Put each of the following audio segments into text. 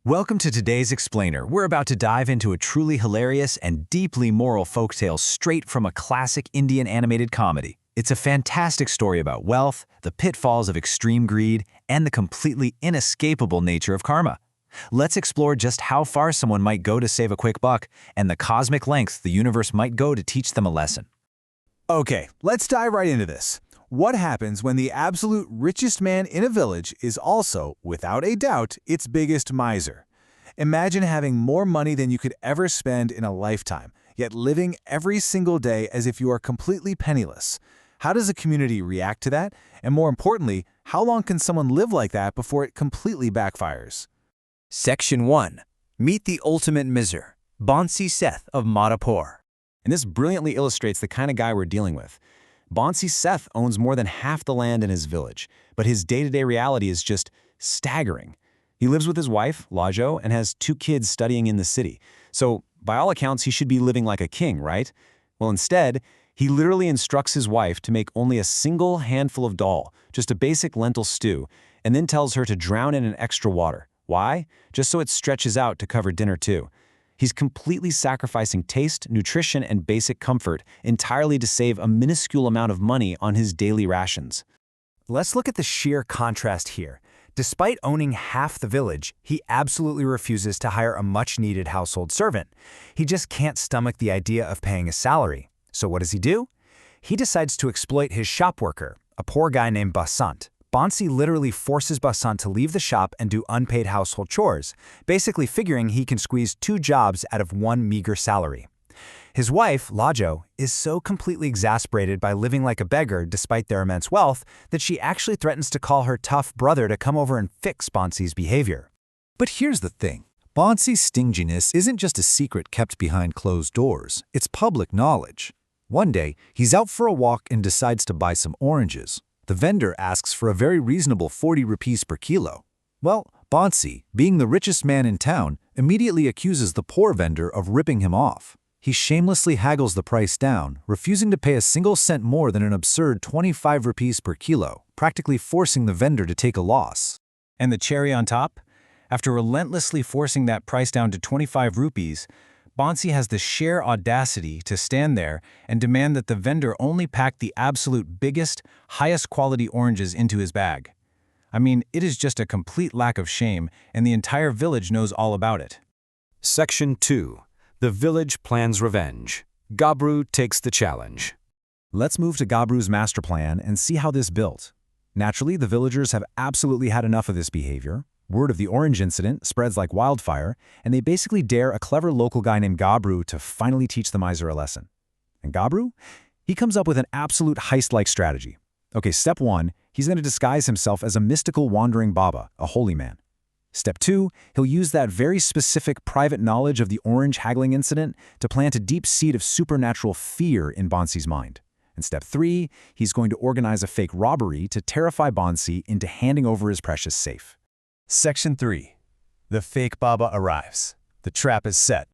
Welcome to today's Explainer. We're about to dive into a truly hilarious and deeply moral folktale straight from a classic Indian animated comedy. It's a fantastic story about wealth, the pitfalls of extreme greed, and the completely inescapable nature of karma. Let's explore just how far someone might go to save a quick buck and the cosmic lengths the universe might go to teach them a lesson. Okay, let's dive right into this. What happens when the absolute richest man in a village is also, without a doubt, its biggest miser? Imagine having more money than you could ever spend in a lifetime, yet living every single day as if you are completely penniless. How does a community react to that? And more importantly, how long can someone live like that before it completely backfires? Section 1. Meet the Ultimate Miser, Bansi Seth of Madhapur. And this brilliantly illustrates the kind of guy we're dealing with. Bansi Seth owns more than half the land in his village, but his day-to-day reality is just staggering. He lives with his wife, Lajo, and has 2 kids studying in the city. So, by all accounts, he should be living like a king, right? Well, instead, he literally instructs his wife to make only a single handful of dal, just a basic lentil stew, and then tells her to drown it in extra water. Why? Just so it stretches out to cover dinner too. He's completely sacrificing taste, nutrition, and basic comfort entirely to save a minuscule amount of money on his daily rations. Let's look at the sheer contrast here. Despite owning half the village, he absolutely refuses to hire a much-needed household servant. He just can't stomach the idea of paying a salary. So what does he do? He decides to exploit his shop worker, a poor guy named Basant. Bansi literally forces Basant to leave the shop and do unpaid household chores, basically figuring he can squeeze 2 jobs out of 1 meager salary. His wife, Lajo, is so completely exasperated by living like a beggar despite their immense wealth that she actually threatens to call her tough brother to come over and fix Bansi's behavior. But here's the thing. Bansi's stinginess isn't just a secret kept behind closed doors. It's public knowledge. One day, he's out for a walk and decides to buy some oranges. The vendor asks for a very reasonable 40 rupees per kilo. Well, Bansi, being the richest man in town, immediately accuses the poor vendor of ripping him off. He shamelessly haggles the price down, refusing to pay a single cent more than an absurd 25 rupees per kilo, practically forcing the vendor to take a loss. And the cherry on top? After relentlessly forcing that price down to 25 rupees, Bansi has the sheer audacity to stand there and demand that the vendor only pack the absolute biggest, highest quality oranges into his bag. I mean, it is just a complete lack of shame, and the entire village knows all about it. Section 2. The village plans revenge. Gabru takes the challenge. Let's move to Gabru's master plan and see how this built. Naturally, the villagers have absolutely had enough of this behavior. Word of the orange incident spreads like wildfire, and they basically dare a clever local guy named Gabru to finally teach the miser a lesson. And Gabru? He comes up with an absolute heist-like strategy. Okay, step 1, he's going to disguise himself as a mystical wandering Baba, a holy man. Step 2, he'll use that very specific private knowledge of the orange haggling incident to plant a deep seed of supernatural fear in Bansi's mind. And step 3, he's going to organize a fake robbery to terrify Bansi into handing over his precious safe. Section 3. The fake Baba arrives. The trap is set.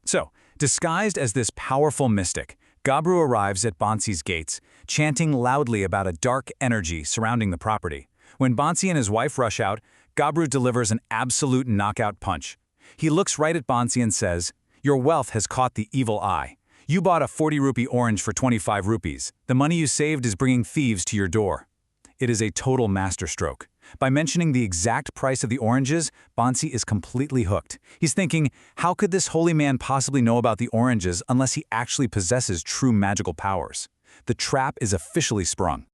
So, disguised as this powerful mystic, Gabru arrives at Bansi's gates, chanting loudly about a dark energy surrounding the property. When Bansi and his wife rush out, Gabru delivers an absolute knockout punch. He looks right at Bansi and says, "Your wealth has caught the evil eye. You bought a 40-rupee orange for 25 rupees. The money you saved is bringing thieves to your door." It is a total masterstroke. By mentioning the exact price of the oranges, Bansi is completely hooked. He's thinking, how could this holy man possibly know about the oranges unless he actually possesses true magical powers? The trap is officially sprung.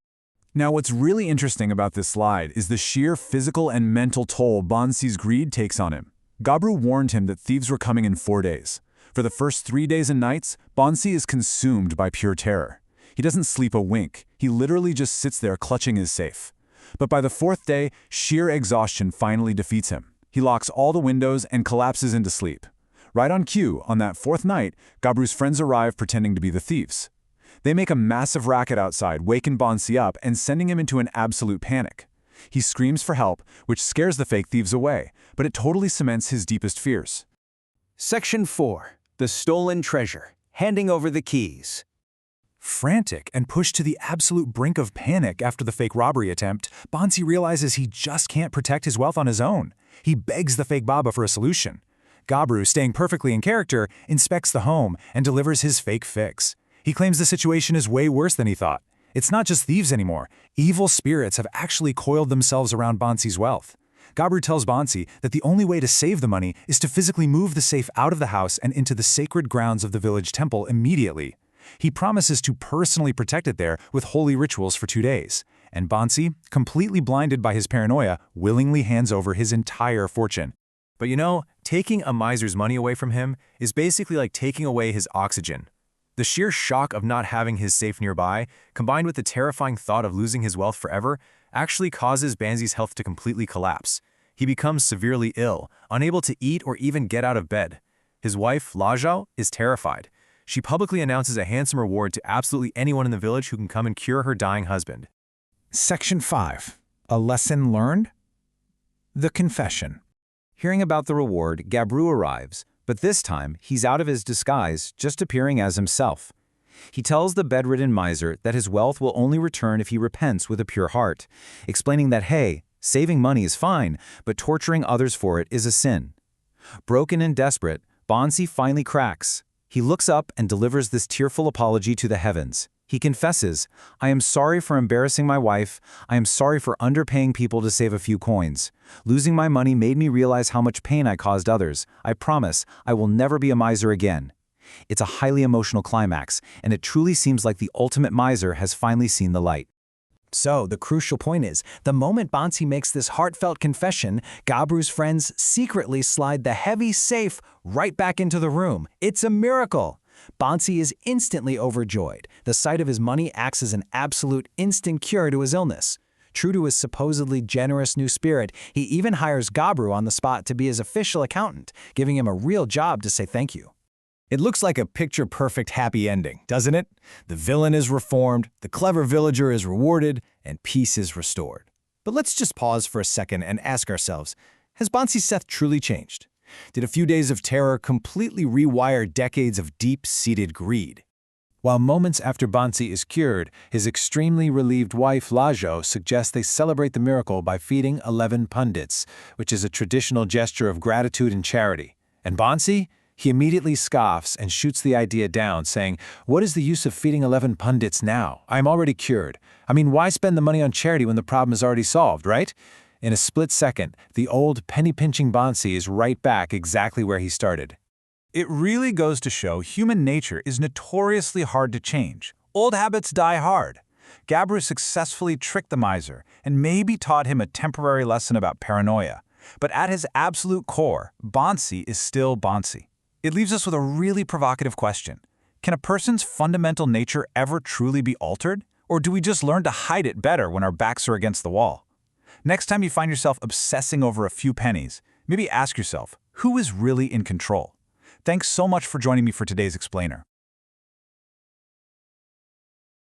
Now, what's really interesting about this slide is the sheer physical and mental toll Bansi's greed takes on him. Gabru warned him that thieves were coming in 4 days. For the first 3 days and nights, Bansi is consumed by pure terror. He doesn't sleep a wink. He literally just sits there clutching his safe. But by the 4th day, sheer exhaustion finally defeats him. He locks all the windows and collapses into sleep. Right on cue, on that 4th night, Gabru's friends arrive pretending to be the thieves. They make a massive racket outside, waking Bansi up and sending him into an absolute panic. He screams for help, which scares the fake thieves away, but it totally cements his deepest fears. Section 4. The Stolen Treasure, Handing Over the Keys. Frantic and pushed to the absolute brink of panic after the fake robbery attempt, Bansi realizes he just can't protect his wealth on his own. He begs the fake Baba for a solution. Gabru, staying perfectly in character, inspects the home and delivers his fake fix. He claims the situation is way worse than he thought. It's not just thieves anymore. Evil spirits have actually coiled themselves around Bansi's wealth. Gabru tells Bansi that the only way to save the money is to physically move the safe out of the house and into the sacred grounds of the village temple immediately. He promises to personally protect it there with holy rituals for 2 days. And Bansi, completely blinded by his paranoia, willingly hands over his entire fortune. But you know, taking a miser's money away from him is basically like taking away his oxygen. The sheer shock of not having his safe nearby, combined with the terrifying thought of losing his wealth forever, actually causes Bansi's health to completely collapse. He becomes severely ill, unable to eat or even get out of bed. His wife, Lajao, is terrified. She publicly announces a handsome reward to absolutely anyone in the village who can come and cure her dying husband. Section 5. A lesson learned? The confession. Hearing about the reward, Gabru arrives, but this time he's out of his disguise, just appearing as himself. He tells the bedridden miser that his wealth will only return if he repents with a pure heart, explaining that, hey, saving money is fine, but torturing others for it is a sin. Broken and desperate, Bansi finally cracks. He looks up and delivers this tearful apology to the heavens. He confesses, I am sorry for embarrassing my wife. I am sorry for underpaying people to save a few coins. Losing my money made me realize how much pain I caused others. I promise I will never be a miser again. It's a highly emotional climax, and it truly seems like the ultimate miser has finally seen the light. So, the crucial point is, the moment Bansi makes this heartfelt confession, Gabru's friends secretly slide the heavy safe right back into the room. It's a miracle! Bansi is instantly overjoyed. The sight of his money acts as an absolute instant cure to his illness. True to his supposedly generous new spirit, he even hires Gabru on the spot to be his official accountant, giving him a real job to say thank you. It looks like a picture-perfect happy ending, doesn't it? The villain is reformed, the clever villager is rewarded, and peace is restored. But let's just pause for a second and ask ourselves, has Bansi's Seth truly changed? Did a few days of terror completely rewire decades of deep-seated greed? While moments after Bansi is cured, his extremely relieved wife Lajao suggests they celebrate the miracle by feeding 11 pundits, which is a traditional gesture of gratitude and charity. And Bansi? He immediately scoffs and shoots the idea down, saying, what is the use of feeding 11 pundits now? I am already cured. I mean, why spend the money on charity when the problem is already solved, right? In a split second, the old penny-pinching Bansi is right back exactly where he started. It really goes to show human nature is notoriously hard to change. Old habits die hard. Gabru successfully tricked the miser and maybe taught him a temporary lesson about paranoia. But at his absolute core, Bansi is still Bansi. It leaves us with a really provocative question. Can a person's fundamental nature ever truly be altered? Or do we just learn to hide it better when our backs are against the wall? Next time you find yourself obsessing over a few pennies, maybe ask yourself, who is really in control? Thanks so much for joining me for today's Explainer.